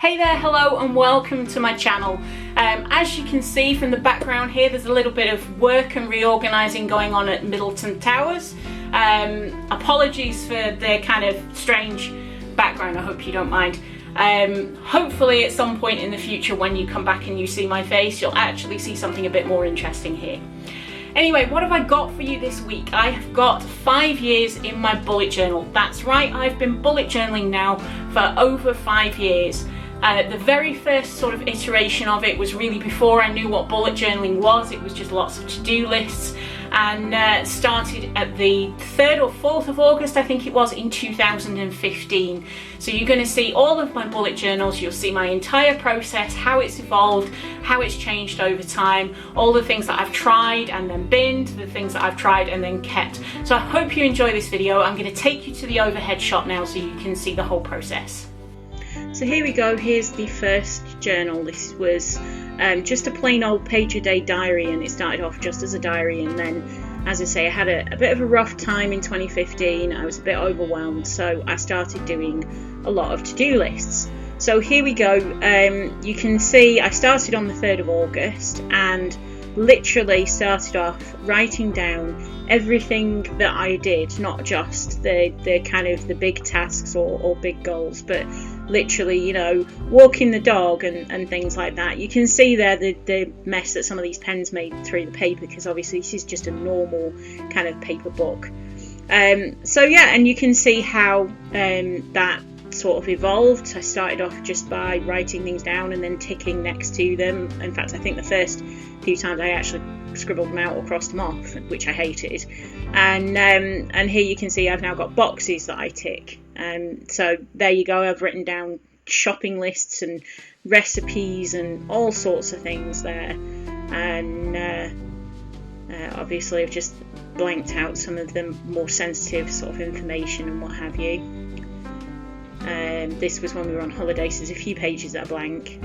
Hey there, hello and welcome to my channel. As you can see from the background here, there's a little bit of work and reorganising going on at Middleton Towers. Apologies for the kind of strange background, I hope you don't mind. Hopefully at some point in the future when you come back and you see my face, you'll actually see something a bit more interesting here. Anyway, what have I got for you this week? I have got 5 years in my bullet journal. That's right, I've been bullet journaling now for over 5 years. The very first sort of iteration of it was really before I knew what bullet journaling was. It was just lots of to-do lists, and started at the 3rd or 4th of August, I think it was, in 2015. So you're going to see all of my bullet journals, you'll see my entire process, how it's evolved, how it's changed over time, all the things that I've tried and then binned, the things that I've tried and then kept. So I hope you enjoy this video. I'm going to take you to the overhead shot now so you can see the whole process. So here we go, here's the first journal. This was just a plain old page-a-day diary, and it started off just as a diary, and then, as I say, I had a bit of a rough time in 2015. I was a bit overwhelmed, so I started doing a lot of to-do lists. So here we go, you can see I started on the 3rd of August and literally started off writing down everything that I did, not just the kind of the big tasks or big goals, but literally, you know, walking the dog and things like that. You can see there the mess that some of these pens made through the paper, because obviously this is just a normal kind of paper book. So yeah, and you can see how that sort of evolved. I started off just by writing things down and then ticking next to them. In fact, I think the first few times I actually scribbled them out or crossed them off, which I hated. And here you can see I've now got boxes that I tick. So there you go, I've written down shopping lists and recipes and all sorts of things there. And obviously I've just blanked out some of the more sensitive sort of information and what have you. This was when we were on holiday, so there's a few pages that are blank.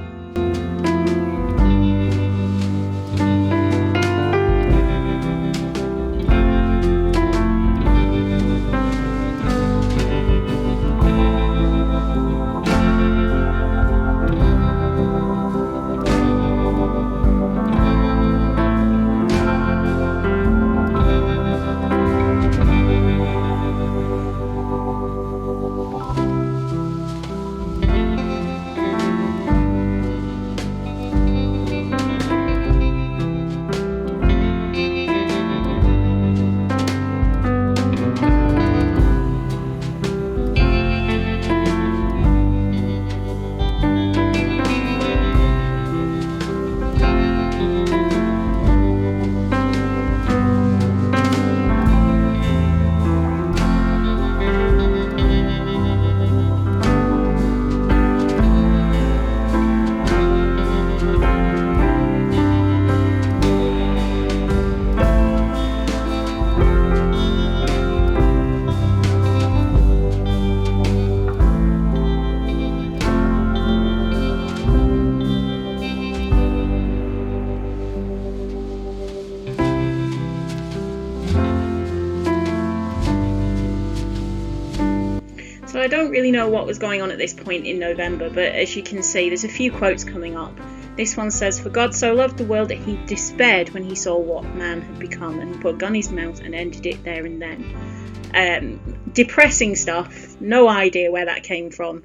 So I don't really know what was going on at this point in November, but as you can see, there's a few quotes coming up. This one says, "For God so loved the world that he despaired when he saw what man had become, and put a gun in his mouth and ended it there and then." Depressing stuff, no idea where that came from.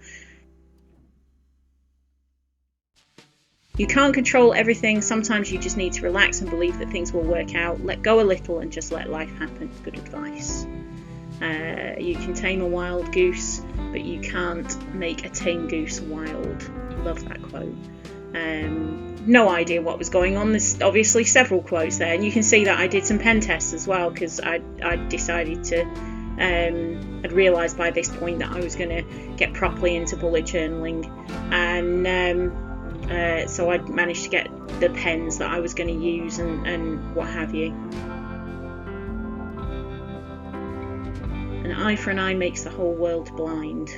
You can't control everything, sometimes you just need to relax and believe that things will work out. Let go a little and just let life happen. Good advice. You can tame a wild goose, but you can't make a tame goose wild. Love that quote. No idea what was going on. There's obviously several quotes there, and you can see that I did some pen tests as well, because I decided to, I'd realised by this point that I was going to get properly into bullet journaling, and so I managed to get the pens that I was going to use and what have you. An eye for an eye makes the whole world blind.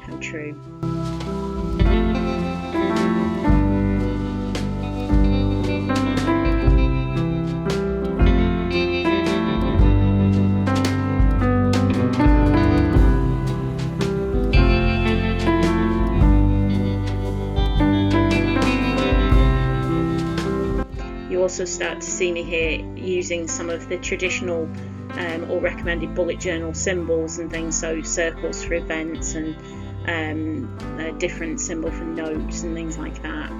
How true. also start to see me here using some of the traditional or recommended bullet journal symbols and things, so circles for events and a different symbol for notes and things like that.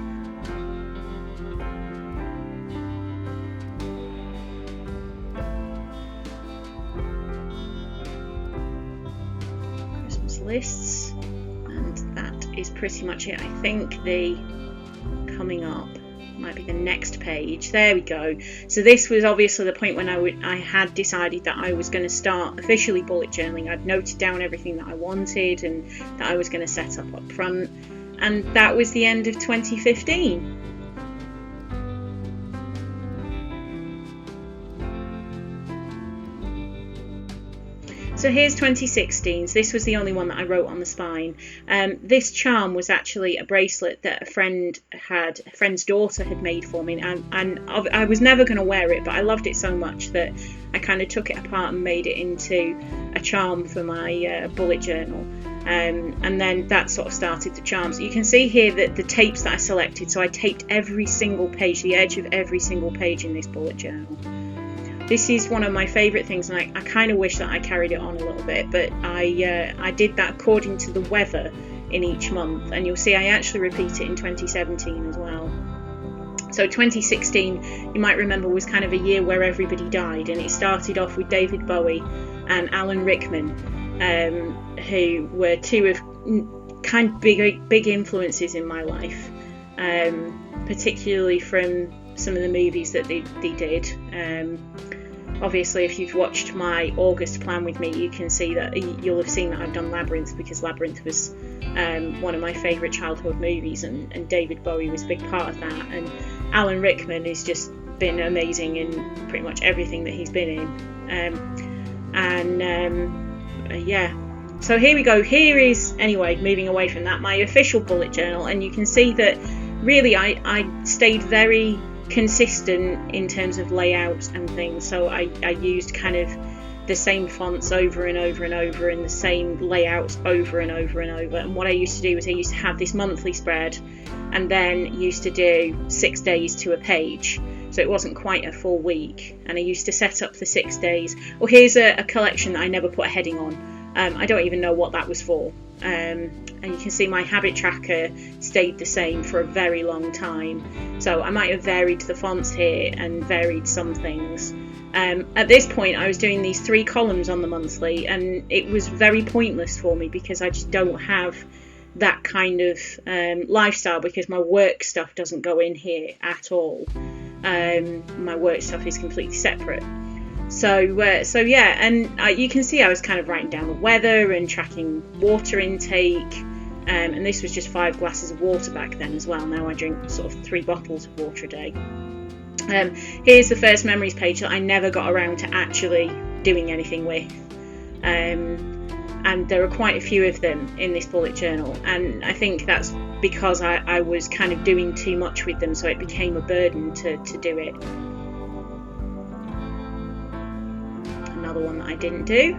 Christmas lists, and that is pretty much it. I think the coming up might be the next page. There we go. So this was obviously the point when I had decided that I was going to start officially bullet journaling. I'd noted down everything that I wanted and that I was going to set up front, and that was the end of 2015. So here's 2016. This was the only one that I wrote on the spine. This charm was actually a bracelet that a friend's daughter had made for me, and I was never going to wear it, but I loved it so much that I kind of took it apart and made it into a charm for my bullet journal. And then that sort of started the charm. So you can see here that the tapes that I selected, so I taped every single page, the edge of every single page in this bullet journal. This is one of my favourite things, and I kind of wish that I carried it on a little bit, but I did that according to the weather in each month, and you'll see I actually repeat it in 2017 as well. So 2016, you might remember, was kind of a year where everybody died, and it started off with David Bowie and Alan Rickman, who were two of kind of big influences in my life, particularly from some of the movies that they did. Obviously, if you've watched my August plan with me, you can see that you'll have seen that I've done Labyrinth, because Labyrinth was one of my favourite childhood movies, and David Bowie was a big part of that. And Alan Rickman has just been amazing in pretty much everything that he's been in. Yeah. So here we go. Here is, anyway, moving away from that, my official bullet journal, and you can see that really I stayed very consistent in terms of layout and things. So I used kind of the same fonts over and over and over, and the same layouts over and over and over. And what I used to do was I used to have this monthly spread, and then used to do 6 days to a page. So it wasn't quite a full week, and I used to set up the 6 days. Well, here's a collection that I never put a heading on. I don't even know what that was for. And you can see my habit tracker stayed the same for a very long time. So I might have varied the fonts here and varied some things. At this point, I was doing these 3 columns on the monthly, and it was very pointless for me because I just don't have that kind of lifestyle, because my work stuff doesn't go in here at all. My work stuff is completely separate. So yeah, and you can see I was kind of writing down the weather and tracking water intake, and this was just 5 glasses of water back then as well. Now I drink sort of 3 bottles of water a day. Here's the first memories page that I never got around to actually doing anything with, and there are quite a few of them in this bullet journal, and I think that's because I was kind of doing too much with them, so it became a burden to do it. Another one that I didn't do.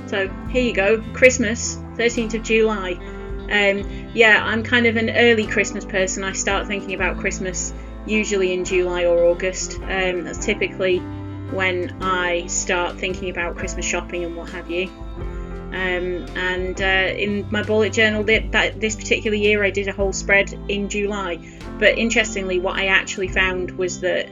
So here you go, Christmas, 13th of July. Yeah, I'm kind of an early Christmas person. I start thinking about Christmas usually in July or August. That's typically when I start thinking about Christmas shopping and what have you. And in my bullet journal this particular year, I did a whole spread in July. But interestingly, what I actually found was that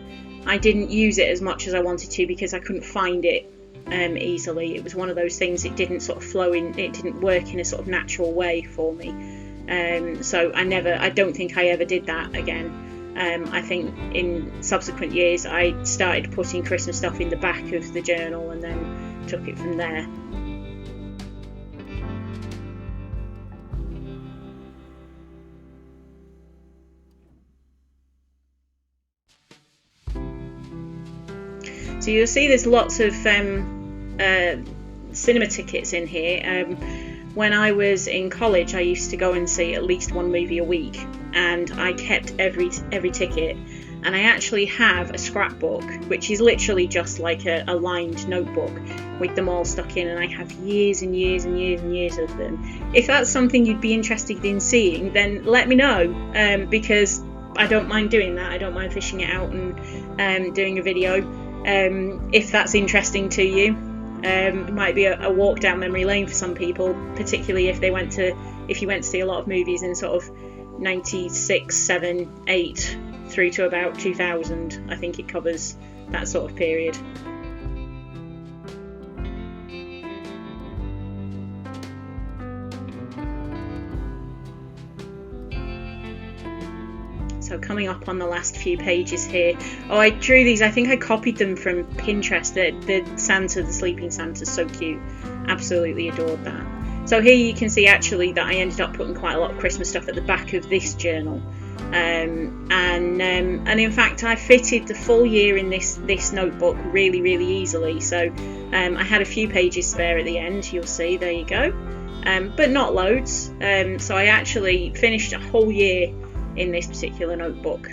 I didn't use it as much as I wanted to because I couldn't find it easily. It was one of those things, it didn't sort of flow in, it didn't work in a sort of natural way for me. So I don't think I ever did that again. I think in subsequent years I started putting Christmas stuff in the back of the journal and then took it from there. So you'll see there's lots of cinema tickets in here. When I was in college, I used to go and see at least one movie a week, and I kept every ticket. And I actually have a scrapbook, which is literally just like a lined notebook with them all stuck in, and I have years and years and years and years of them. If that's something you'd be interested in seeing, then let me know, because I don't mind doing that. I don't mind fishing it out and doing a video. If that's interesting to you. It might be a walk down memory lane for some people, particularly if you went to see a lot of movies in sort of 96, 7, 8 through to about 2000. I think it covers that sort of period. So coming up on the last few pages here. Oh, I drew these, I think I copied them from Pinterest. The Santa, the sleeping Santa's so cute. Absolutely adored that. So here you can see actually that I ended up putting quite a lot of Christmas stuff at the back of this journal. And in fact I fitted the full year in this notebook really, really easily. So I had a few pages spare at the end, you'll see, there you go. But not loads. So I actually finished a whole year in this particular notebook.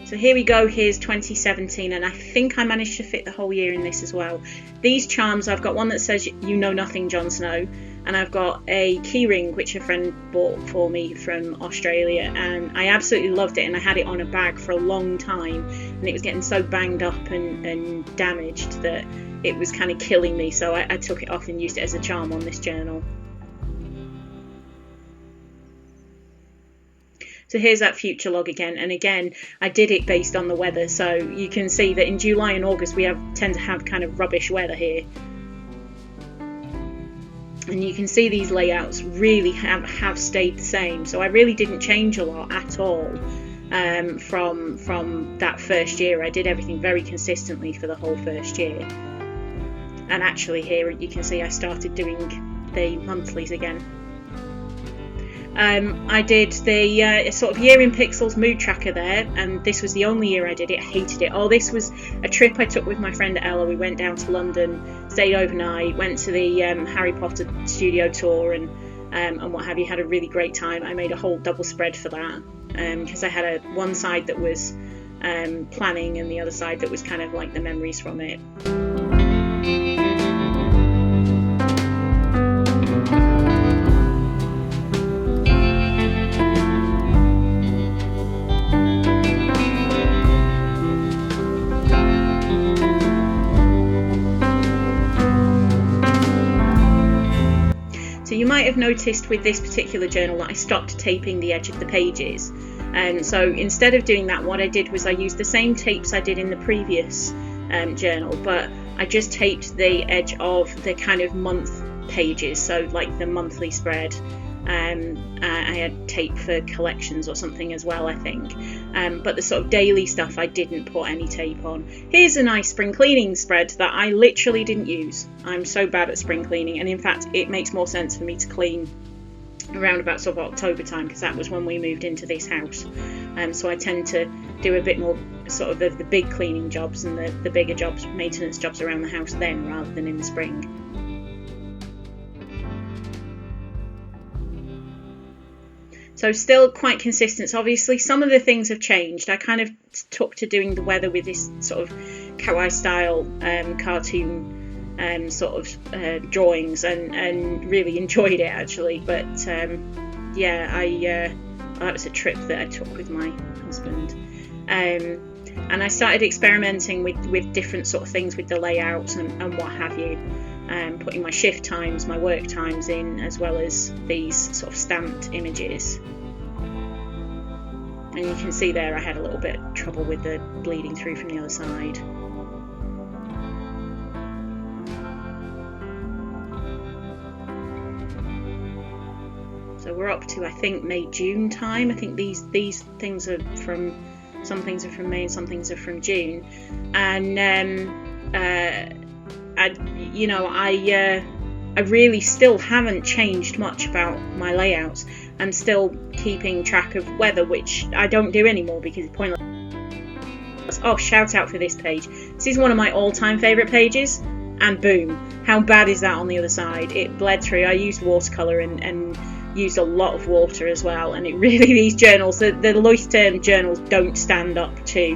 So here we go, here's 2017, and I think I managed to fit the whole year in this as well. These charms, I've got one that says "You know nothing, Jon Snow," and I've got a keyring which a friend bought for me from Australia, and I absolutely loved it, and I had it on a bag for a long time, and it was getting so banged up and damaged that it was kind of killing me, so I took it off and used it as a charm on this journal. So here's that future log again, and again I did it based on the weather, so you can see that in July and August we tend to have kind of rubbish weather here. And you can see these layouts really have stayed the same, so I really didn't change a lot at all from that first year. I did everything very consistently for the whole first year. And actually here you can see I started doing the monthlies again. I did the sort of year in pixels mood tracker there, and this was the only year I did it. I hated it. Oh, this was a trip I took with my friend Ella. We went down to London, stayed overnight, went to the Harry Potter studio tour and what have you, had a really great time. I made a whole double spread for that because I had one side that was planning and the other side that was kind of like the memories from it. You might have noticed with this particular journal that I stopped taping the edge of the pages, and so instead of doing that, what I did was I used the same tapes I did in the previous journal, but I just taped the edge of the kind of month pages, so like the monthly spread. I had tape for collections or something as well, I think, but the sort of daily stuff I didn't put any tape on. Here's a nice spring cleaning spread that I literally didn't use. I'm so bad at spring cleaning, and in fact it makes more sense for me to clean around about sort of October time, because that was when we moved into this house, so I tend to do a bit more sort of the big cleaning jobs and the bigger jobs, maintenance jobs around the house then rather than in the spring. So still quite consistent. So obviously some of the things have changed. I kind of took to doing the weather with this sort of kawaii style cartoon sort of drawings and really enjoyed it actually. But yeah, that was a trip that I took with my husband. And I started experimenting with different sort of things with the layouts and what have you. Putting my shift times, my work times in, as well as these sort of stamped images. And you can see there I had a little bit of trouble with the bleeding through from the other side. So we're up to, I think, May-June time. I think these things are from, some things are from May and some things are from June. And I really still haven't changed much about my layouts. I'm still keeping track of weather, which I don't do anymore because it's pointless. Oh, shout out for this page. This is one of my all-time favourite pages, and boom, how bad is that on the other side? It bled through. I used watercolour and used a lot of water as well, and it really, these journals, the Leuchtturm journals don't stand up to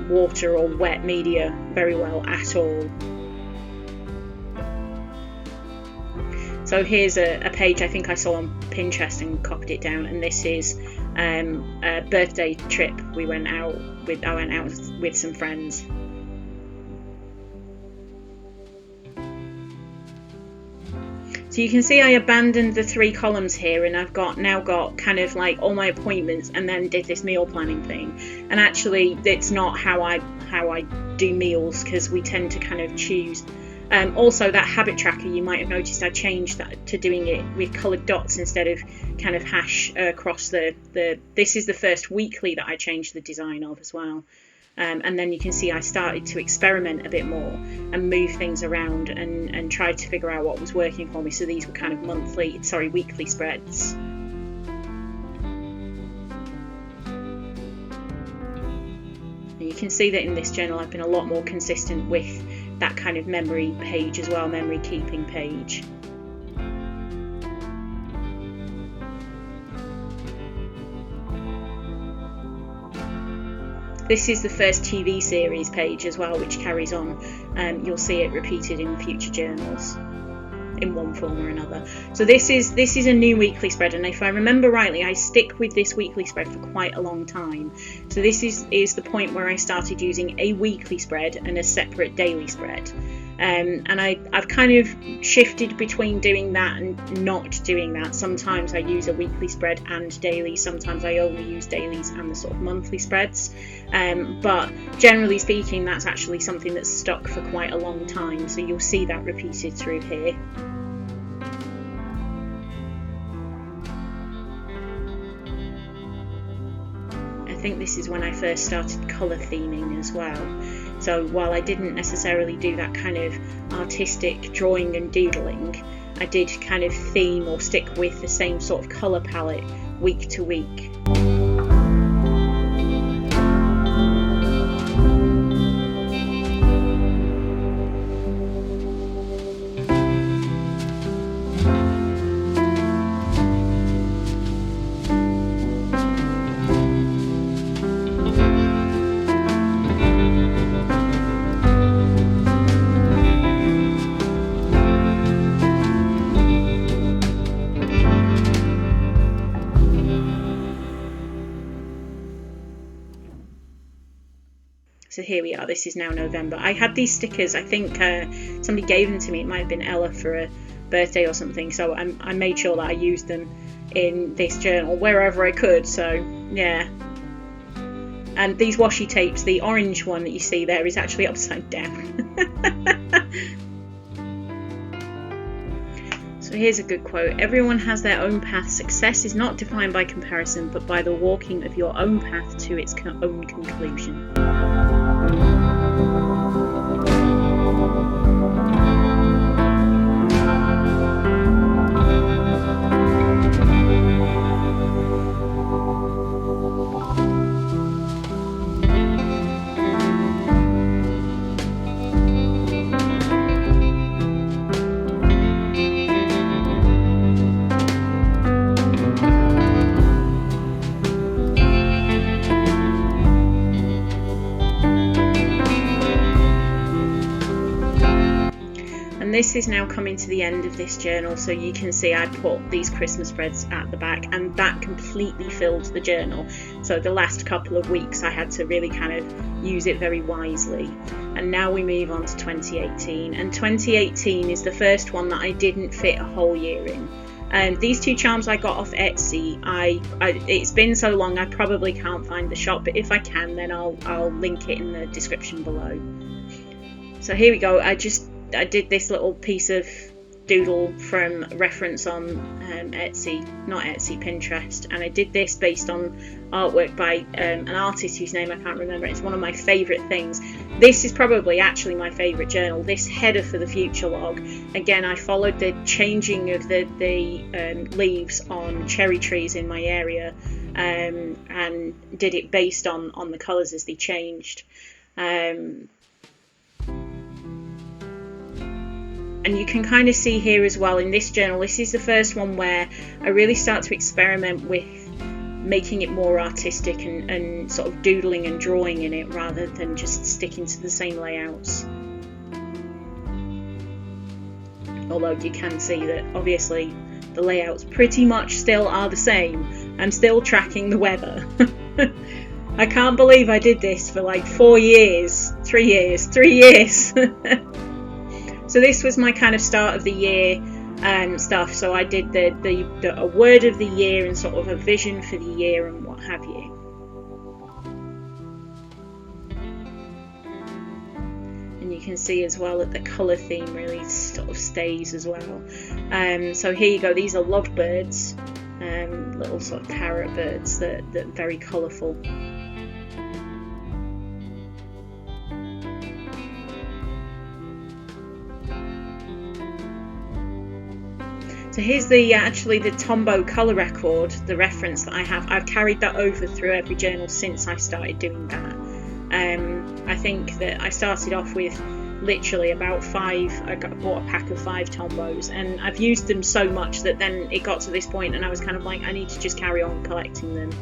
water or wet media very well at all. So here's a page I think I saw on Pinterest and copied it down, and this is a birthday trip I went out with some friends. So you can see I abandoned the 3 columns here, and I've now got kind of like all my appointments, and then did this meal planning thing. And actually it's not how I do meals, because we tend to kind of choose. Also, that habit tracker, you might have noticed I changed that to doing it with coloured dots instead of kind of hash across the this is the first weekly that I changed the design of as well. And then you can see I started to experiment a bit more and move things around and try to figure out what was working for me. So these were kind of weekly spreads. And you can see that in this journal I've been a lot more consistent with that kind of memory page as well, memory keeping page. This is the first TV series page as well, which carries on. You'll see it repeated in future journals in one form or another. So this is a new weekly spread, and if I remember rightly, I stick with this weekly spread for quite a long time. So this is the point where I started using a weekly spread and a separate daily spread. And I've kind of shifted between doing that and not doing that. Sometimes I use a weekly spread and daily, sometimes I only use dailies and the sort of monthly spreads. But generally speaking, that's actually something that's stuck for quite a long time, so you'll see that repeated through here. I think this is when I first started colour theming as well. So while I didn't necessarily do that kind of artistic drawing and doodling, I did kind of theme or stick with the same sort of colour palette week to week. So here we are, this is now November. I had these stickers, I think somebody gave them to me, it might have been Ella for a birthday or something, so I made sure that I used them in this journal wherever I could, so yeah. And these washi tapes, the orange one that you see there is actually upside down. So here's a good quote. Everyone has their own path. Success is not defined by comparison, but by the walking of your own path to its own conclusion. This is now coming to the end of this journal, so you can see I put these Christmas spreads at the back, and that completely filled the journal. So the last couple of weeks I had to really kind of use it very wisely. And now we move on to 2018, and 2018 is the first one that I didn't fit a whole year in. These 2 charms I got off Etsy. It's been so long I probably can't find the shop, but if I can, then I'll link it in the description below. So here we go. I did this little piece of doodle from reference on Pinterest, and I did this based on artwork by an artist whose name I can't remember. It's one of my favourite things. This is probably actually my favourite journal. This header for the future log, again, I followed the changing of the leaves on cherry trees in my area, and did it based on the colours as they changed. And you can kind of see here as well in this journal, this is the first one where I really start to experiment with making it more artistic and sort of doodling and drawing in it rather than just sticking to the same layouts. Although you can see that obviously the layouts pretty much still are the same. I'm still tracking the weather. I can't believe I did this for like 3 years. So this was my kind of start of the year stuff. So I did a word of the year and sort of a vision for the year and what have you. And you can see as well that the colour theme really sort of stays as well. So here you go, these are lovebirds, little sort of parrot birds that are very colourful. So here's the actually the Tombow colour record, the reference that I have. I've carried that over through every journal since I started doing that. I think that I started off with literally about 5. I bought a pack of 5 Tombows, and I've used them so much that then it got to this point and I was kind of like, I need to just carry on collecting them.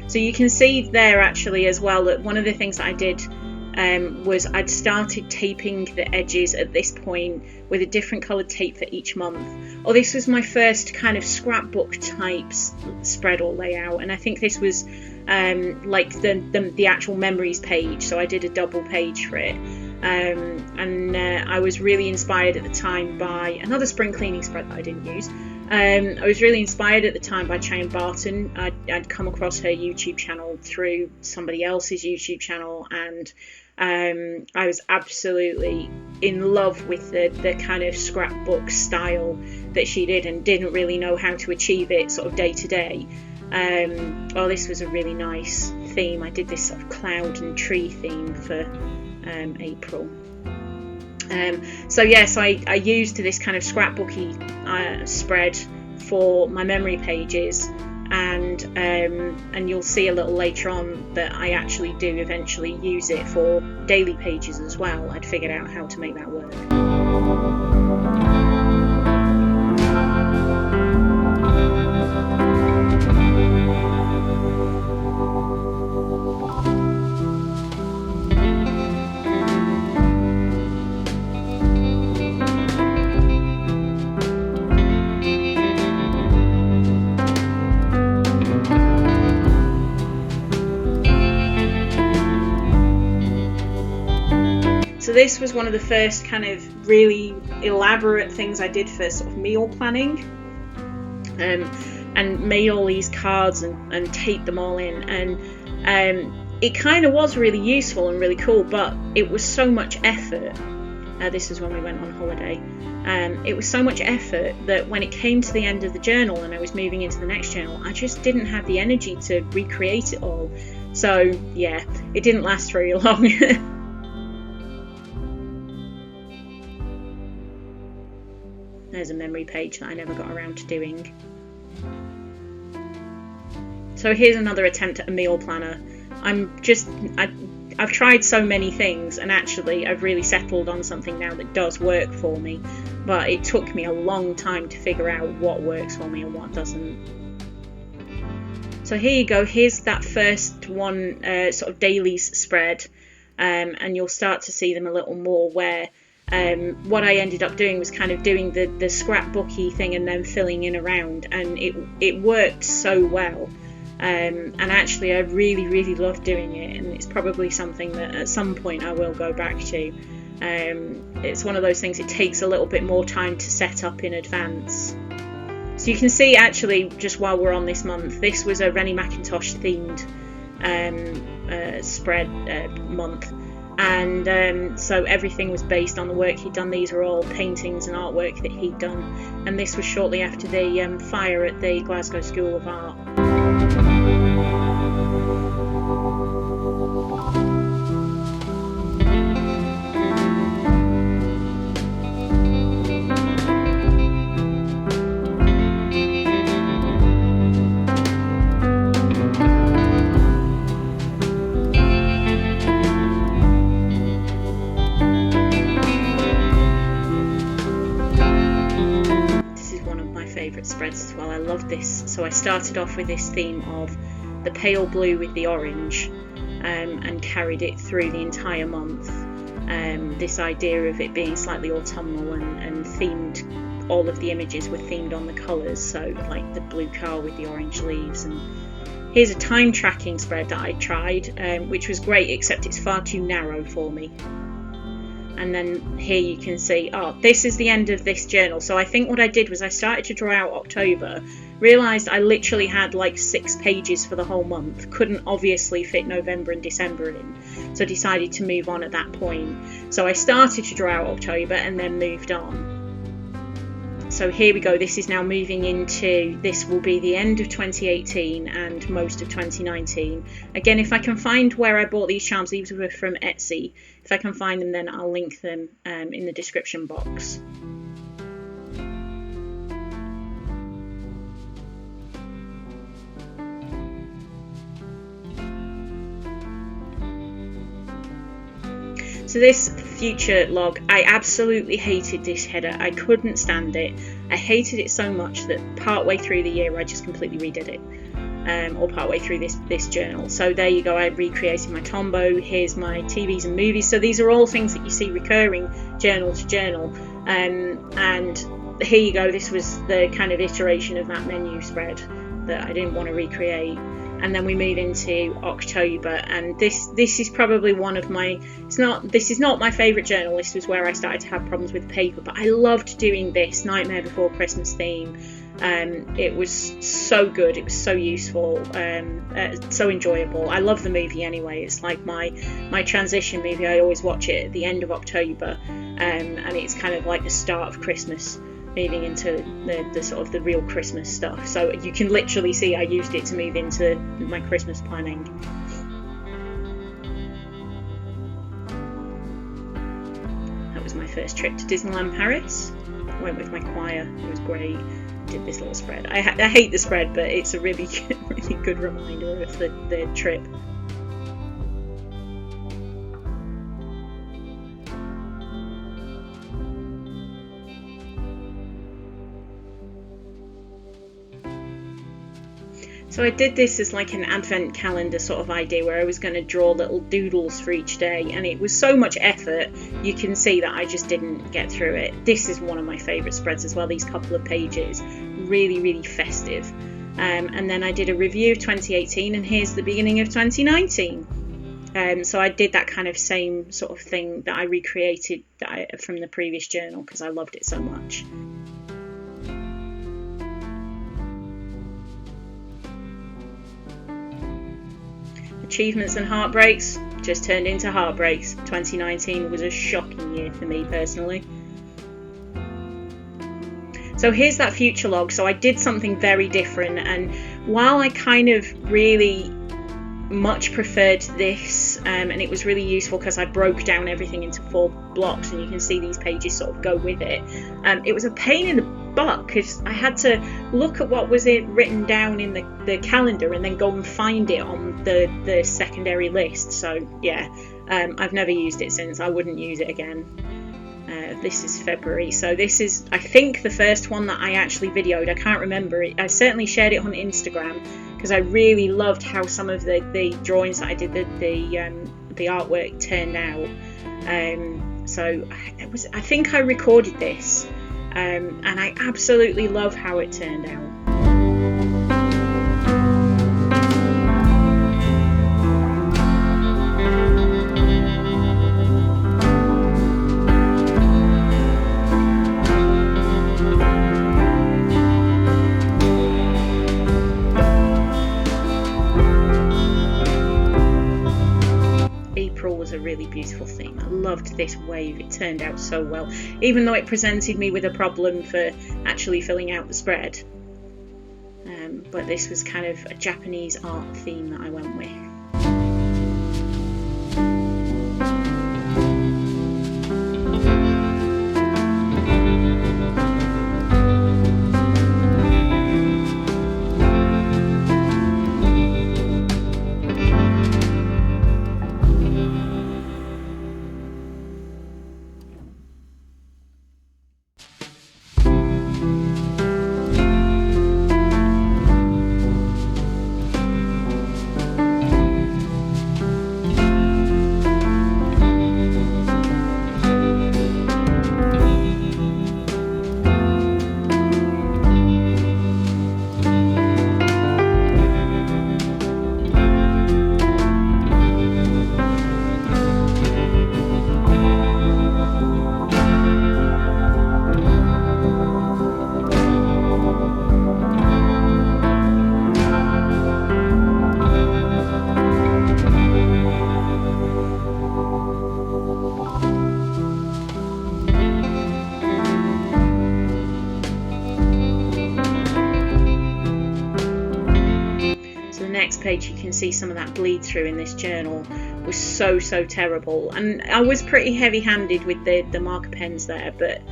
So you can see there actually as well that one of the things that I did was I'd started taping the edges at this point with a different coloured tape for each month. Or this was my first kind of scrapbook type spread or layout, and I think this was like the actual memories page, so I did a double page for it. I was really inspired at the time by another spring cleaning spread that I didn't use. I was really inspired at the time by Cheyenne Barton. I'd come across her YouTube channel through somebody else's YouTube channel, and I was absolutely in love with the kind of scrapbook style that she did, and didn't really know how to achieve it sort of day to day. Oh, this was a really nice theme. I did this sort of cloud and tree theme for April. So yes, I used this kind of scrapbooky spread for my memory pages, and you'll see a little later on that I actually do eventually use it for daily pages as well. I'd figured out how to make that work. So this was one of the first kind of really elaborate things I did for sort of meal planning, and made all these cards and taped them all in, and it kind of was really useful and really cool, but it was so much effort. This is when we went on holiday. It was so much effort that when it came to the end of the journal and I was moving into the next journal, I just didn't have the energy to recreate it all. So yeah, it didn't last very long. There's a memory page that I never got around to doing. So here's another attempt at a meal planner. I've tried so many things, and actually I've really settled on something now that does work for me, but it took me a long time to figure out what works for me and what doesn't. So here you go, here's that first one, sort of dailies spread, and you'll start to see them a little more where what I ended up doing was kind of doing the scrapbooky thing and then filling in around, and it worked so well. And actually I really loved doing it, and it's probably something that at some point I will go back to. It's one of those things, it takes a little bit more time to set up in advance. So you can see actually, just while we're on this month, this was a Rennie Mackintosh themed spread month, and so everything was based on the work he'd done. These are all paintings and artwork that he'd done, and this was shortly after the fire at the Glasgow School of Art. loved this. So I started off with this theme of the pale blue with the orange, and carried it through the entire month. This idea of it being slightly autumnal and themed, all of the images were themed on the colours, so like the blue car with the orange leaves. And here's a time tracking spread that I tried, which was great, except it's far too narrow for me. And then here you can see, oh, this is the end of this journal. So I think what I did was I started to draw out October, realised I literally had like 6 pages for the whole month, couldn't obviously fit November and December in, so decided to move on at that point. So I started to draw out October and then moved on. So here we go, this is now moving into, this will be the end of 2018 and most of 2019. Again, if I can find where I bought these charms, these were from Etsy. If I can find them, then I'll link them in the description box. So this future log, I absolutely hated this header. I couldn't stand it. I hated it so much that partway through the year I just completely redid it, or partway through this journal. So there you go, I recreated my Tombow. Here's my TVs and movies. So these are all things that you see recurring journal to journal, and here you go, this was the kind of iteration of that menu spread that I didn't want to recreate. And then we move into October, and this is probably one of my, this is not my favourite journal. This was where I started to have problems with paper, but I loved doing this Nightmare Before Christmas theme. It was so good, it was so useful, so enjoyable. I love the movie anyway. It's like my transition movie. I always watch it at the end of October, and it's kind of like the start of Christmas, moving into the sort of the real Christmas stuff. So you can literally see I used it to move into my Christmas planning. That was my first trip to Disneyland Paris. I went with my choir, it was great. Did this little spread. I hate the spread, but it's a really good reminder of the trip. So I did this as like an advent calendar sort of idea, where I was going to draw little doodles for each day, and it was so much effort, you can see that I just didn't get through it. This is one of my favourite spreads as well, these couple of pages, really festive. And then I did a review of 2018, and here's the beginning of 2019. So I did that kind of same sort of thing that I recreated from the previous journal, because I loved it so much. Achievements and heartbreaks just turned into heartbreaks. 2019 was a shocking year for me personally. So here's that future log. So I did something very different, and while I kind of really much preferred this, and it was really useful because I broke down everything into 4 blocks, and you can see these pages sort of go with it. It was a pain in the butt because I had to look at what was written down in the calendar and then go and find it on the secondary list. So yeah, I've never used it since. I wouldn't use it again. This is February, so this is, I think, the first one that I actually videoed. I can't remember it. I certainly shared it on Instagram because I really loved how some of the drawings that I did, the artwork turned out. So I think I recorded this, and I absolutely love how it turned out. Was a really beautiful theme. I loved this wave. It turned out so well, even though it presented me with a problem for actually filling out the spread. But this was kind of a Japanese art theme that I went with. page you can see some of that bleed through in this journal was so terrible, and I was pretty heavy-handed with the marker pens there, but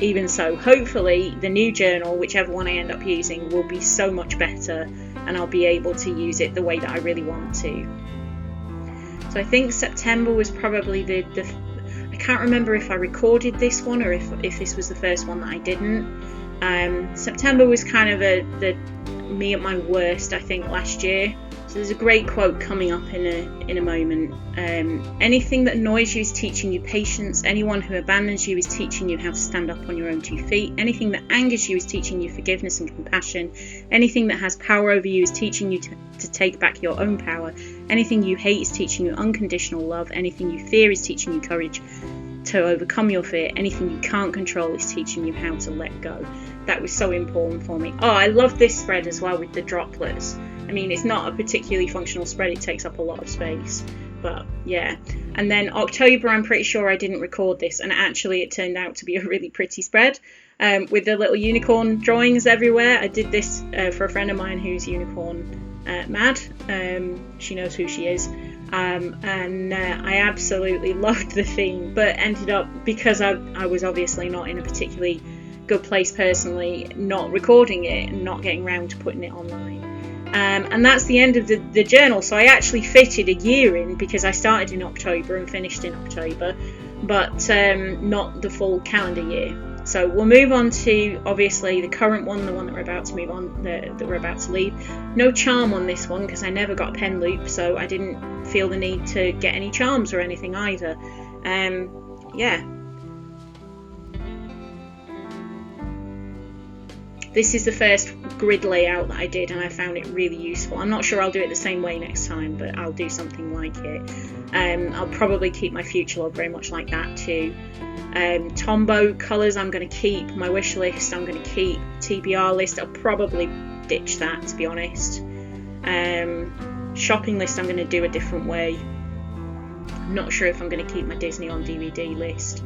even so, hopefully the new journal, whichever one I end up using, will be so much better and I'll be able to use it the way that I really want to. So I think September was probably the I can't remember if I recorded this one or if this was the first one that I didn't. September was kind of the me at my worst, I think, last year. So there's a great quote coming up in a moment. Anything that annoys you is teaching you patience. Anyone who abandons you is teaching you how to stand up on your own 2 feet. Anything that angers you is teaching you forgiveness and compassion. Anything that has power over you is teaching you to take back your own power. Anything you hate is teaching you unconditional love. Anything you fear is teaching you courage to overcome your fear. Anything you can't control is teaching you how to let go. That was so important for me. Oh, I love this spread as well with the droplets. I mean, it's not a particularly functional spread, it takes up a lot of space, but yeah. And then October, I'm pretty sure I didn't record this, and actually it turned out to be a really pretty spread with the little unicorn drawings everywhere. I did this for a friend of mine who's unicorn mad. She knows who she is. And I absolutely loved the theme, but ended up, because I was obviously not in a particularly good place personally, not recording it and not getting around to putting it online. And that's the end of the journal. So I actually fitted a year in, because I started in October and finished in October, but not the full calendar year. So we'll move on to, obviously, the current one, the one that we're about to move on, that we're about to leave. No charm on this one, because I never got a pen loop, so I didn't feel the need to get any charms or anything either. Yeah. This is the first grid layout that I did, and I found it really useful. I'm not sure I'll do it the same way next time, but I'll do something like it. I'll probably keep my future log very much like that too. Tombow colours I'm going to keep. My wish list I'm going to keep. TBR list I'll probably ditch that, to be honest. Shopping list I'm going to do a different way. I'm not sure if I'm going to keep my Disney on DVD list.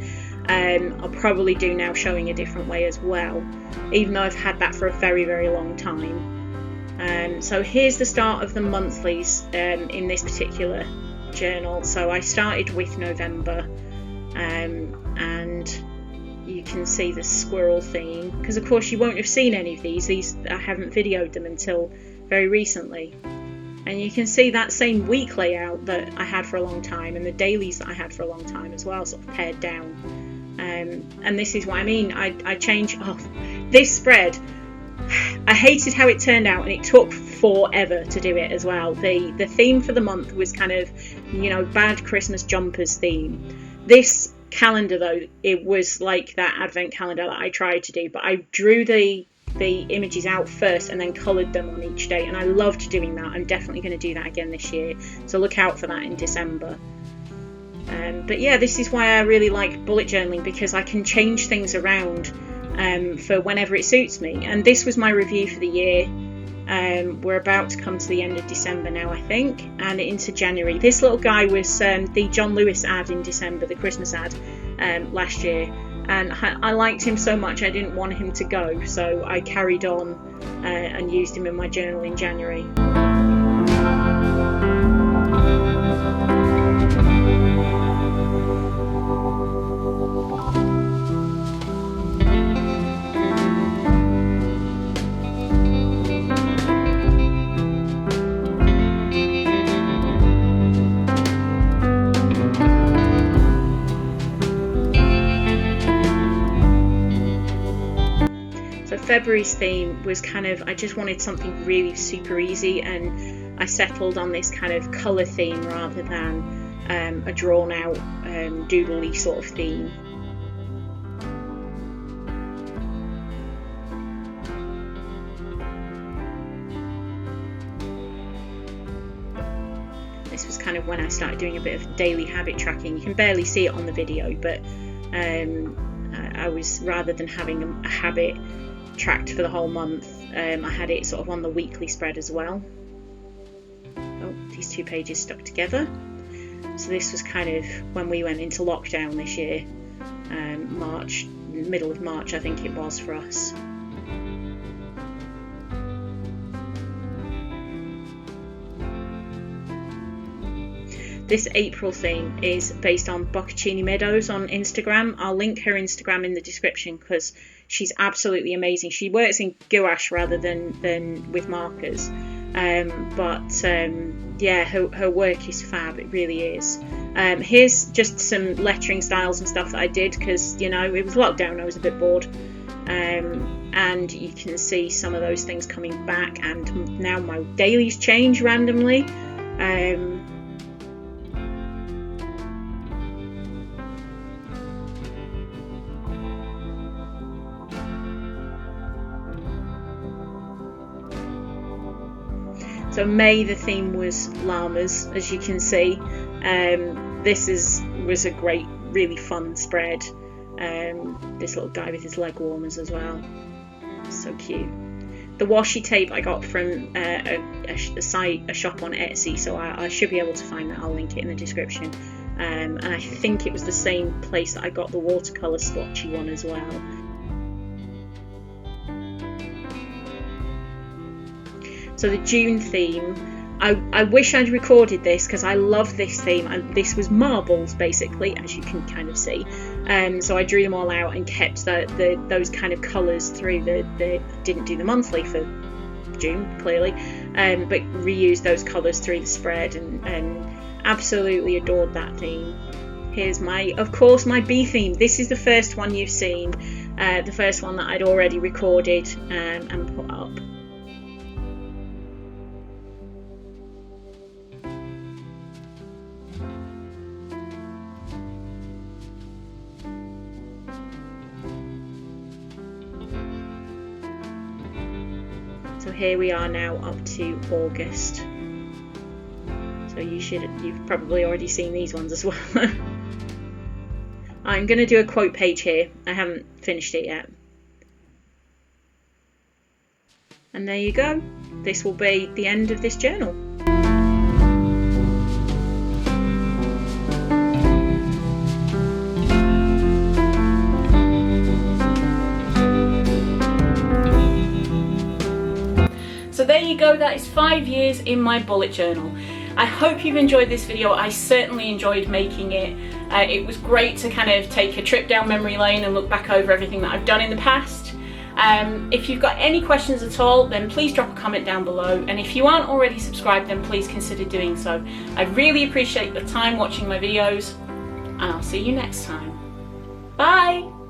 I'll probably do now showing a different way as well, even though I've had that for a very long time. So here's the start of the monthlies in this particular journal. So I started with November, and you can see the squirrel theme, because of course you won't have seen any of these I haven't videoed them until very recently. And you can see that same week layout that I had for a long time, and the dailies that I had for a long time as well, sort of pared down. And this is what I mean. I changed this spread. I hated how it turned out, and it took forever to do it as well. The theme for the month was kind of, bad Christmas jumpers theme. This calendar, though, it was like that advent calendar that I tried to do, but I drew the images out first and then coloured them on each day, and I loved doing that. I'm definitely going to do that again this year, so look out for that in December. But yeah, this is why I really like bullet journaling, because I can change things around for whenever it suits me. And this was my review for the year. We're about to come to the end of December now, I think, and into January. This little guy was the John Lewis ad in December, the Christmas ad last year, and I liked him so much I didn't want him to go, so I carried on and used him in my journal in January. February's theme was kind of, I just wanted something really super easy, and I settled on this kind of colour theme rather than a drawn out doodly sort of theme. This was kind of when I started doing a bit of daily habit tracking. You can barely see it on the video, but I was, rather than having a habit tracked for the whole month, I had it sort of on the weekly spread as well. Oh, these two pages stuck together. So this was kind of when we went into lockdown this year, March, middle of March I think it was for us. This April theme is based on Boccaccini Meadows on Instagram. I'll link her Instagram in the description because she's absolutely amazing. She works in gouache rather than with markers. Yeah, her work is fab, it really is. Here's just some lettering styles and stuff that I did because, you know, it was lockdown, I was a bit bored. And you can see some of those things coming back, and now my dailies change randomly. So May, the theme was llamas, as you can see. This was a great, really fun spread. This little guy with his leg warmers as well. So cute. The washi tape I got from a shop on Etsy, so I should be able to find that. I'll link it in the description. And I think it was the same place that I got the watercolour swatchy one as well. So the June theme, I wish I'd recorded this because I love this theme, and this was marbles basically, as you can kind of see. So I drew them all out and kept those kind of colours through didn't do the monthly for June clearly, but reused those colours through the spread, and absolutely adored that theme. Here's of course my bee theme. This is the first one you've seen, the first one that I'd already recorded and put up. So here we are now up to August. So you've probably already seen these ones as well. I'm going to do a quote page here. I haven't finished it yet. And there you go. This will be the end of this journal. So there you go, that is 5 years in my bullet journal. I hope you've enjoyed this video. I certainly enjoyed making it. It was great to kind of take a trip down memory lane and look back over everything that I've done in the past. If you've got any questions at all, then please drop a comment down below. And if you aren't already subscribed, then please consider doing so. I really appreciate the time watching my videos, and I'll see you next time. Bye!